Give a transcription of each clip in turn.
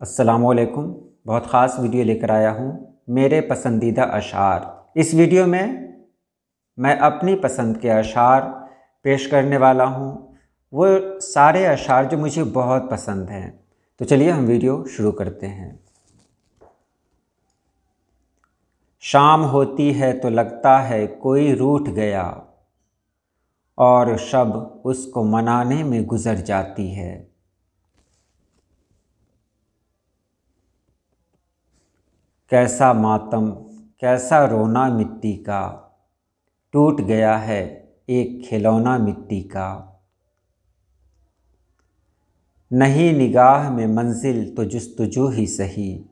अस्सलामुअलैकुम। बहुत ख़ास वीडियो लेकर आया हूँ, मेरे पसंदीदा अशार। इस वीडियो में मैं अपनी पसंद के अशार पेश करने वाला हूँ, वो सारे अशार जो मुझे बहुत पसंद हैं। तो चलिए हम वीडियो शुरू करते हैं। शाम होती है तो लगता है कोई रूठ गया, और शब उसको मनाने में गुज़र जाती है। कैसा मातम, कैसा रोना मिट्टी का, टूट गया है एक खिलौना मिट्टी का। नहीं निगाह में मंजिल तो जुस्तजू ही सही,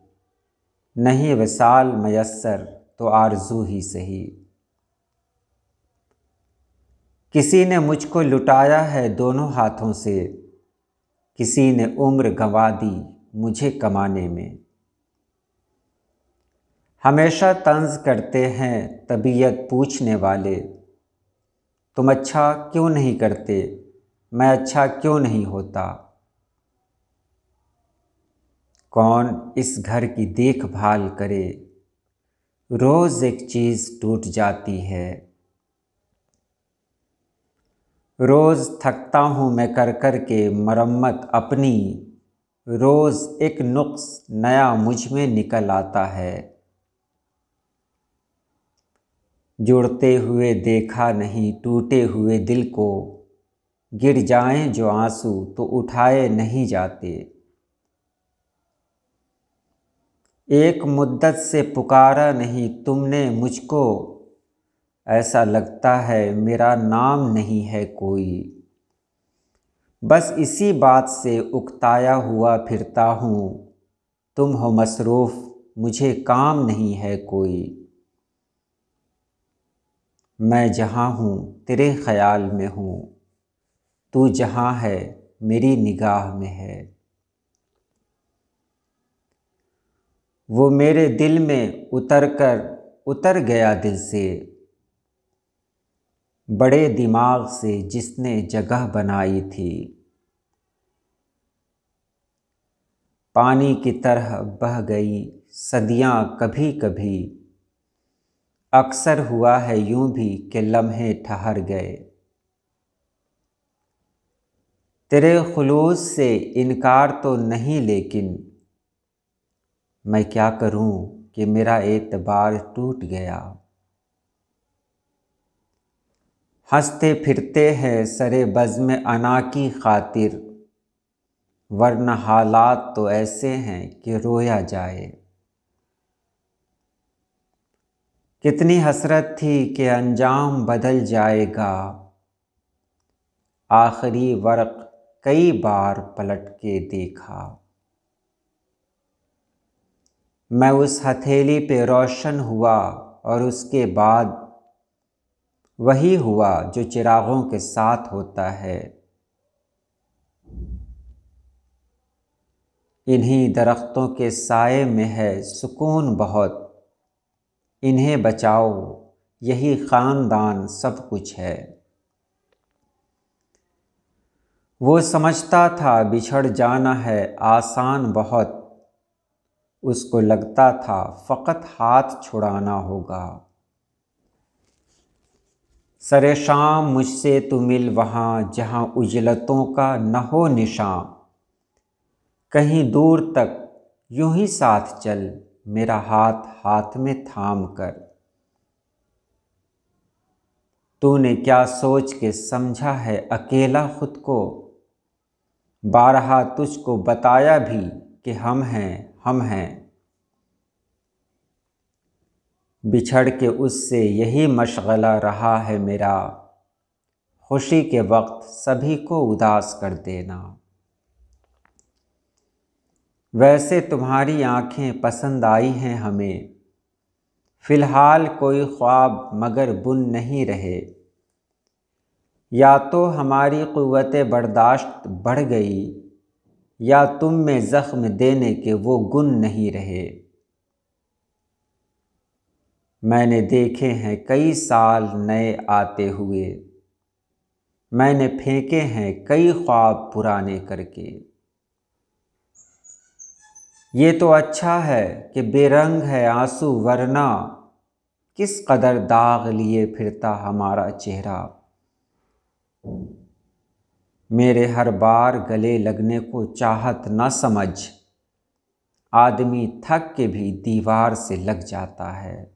नहीं विसाल मयस्सर तो आरज़ू ही सही। किसी ने मुझको लुटाया है दोनों हाथों से, किसी ने उम्र गंवा दी मुझे कमाने में। हमेशा तंज करते हैं तबीयत पूछने वाले, तुम अच्छा क्यों नहीं करते, मैं अच्छा क्यों नहीं होता। कौन इस घर की देखभाल करे, रोज़ एक चीज़ टूट जाती है। रोज़ थकता हूँ मैं कर कर के मरम्मत अपनी, रोज़ एक नुक्स नया मुझ में निकल आता है। जुड़ते हुए देखा नहीं टूटे हुए दिल को, गिर जाएं जो आंसू तो उठाए नहीं जाते। एक मुद्दत से पुकारा नहीं तुमने मुझको, ऐसा लगता है मेरा नाम नहीं है कोई। बस इसी बात से उकताया हुआ फिरता हूँ, तुम हो मसरूफ़ मुझे काम नहीं है कोई। मैं जहाँ हूँ तेरे ख़याल में हूँ, तू जहाँ है मेरी निगाह में है। वो मेरे दिल में उतर गया दिल से, बड़े दिमाग से जिसने जगह बनाई थी। पानी की तरह बह गई सदियाँ कभी कभी, अक्सर हुआ है यूं भी कि लम्हे ठहर गए। तेरे खुलूस से इनकार तो नहीं, लेकिन मैं क्या करूं कि मेरा एतबार टूट गया। हंसते फिरते हैं सरे बज़्म अना की खातिर, वरना हालात तो ऐसे हैं कि रोया जाए। कितनी हसरत थी कि अंजाम बदल जाएगा, आखिरी वर्क कई बार पलट के देखा। मैं उस हथेली पे रोशन हुआ और उसके बाद वही हुआ जो चिरागों के साथ होता है। इन्हीं दरख्तों के साए में है सुकून बहुत, इन्हें बचाओ यही ख़ानदान सब कुछ है। वो समझता था बिछड़ जाना है आसान बहुत, उसको लगता था फ़कत हाथ छुड़ाना होगा। सरे शाम मुझसे तू मिल वहाँ जहाँ उजलतों का न हो निशां, कहीं दूर तक यूं ही साथ चल मेरा हाथ हाथ में थाम कर। तूने क्या सोच के समझा है अकेला खुद को, बारहा तुझको बताया भी कि हम हैं। बिछड़ के उससे यही मशगला रहा है मेरा, खुशी के वक्त सभी को उदास कर देना। वैसे तुम्हारी आँखें पसंद आई हैं हमें, फ़िलहाल कोई ख्वाब मगर बुन नहीं रहे। या तो हमारी क़ुव्वत बर्दाश्त बढ़ गई, या तुम में ज़ख्म देने के वो गुण नहीं रहे। मैंने देखे हैं कई साल नए आते हुए, मैंने फेंके हैं कई ख्वाब पुराने करके। ये तो अच्छा है कि बेरंग है आंसू, वरना किस कदर दाग लिए फिरता हमारा चेहरा। मेरे हर बार गले लगने को चाहत न समझ, आदमी थक के भी दीवार से लग जाता है।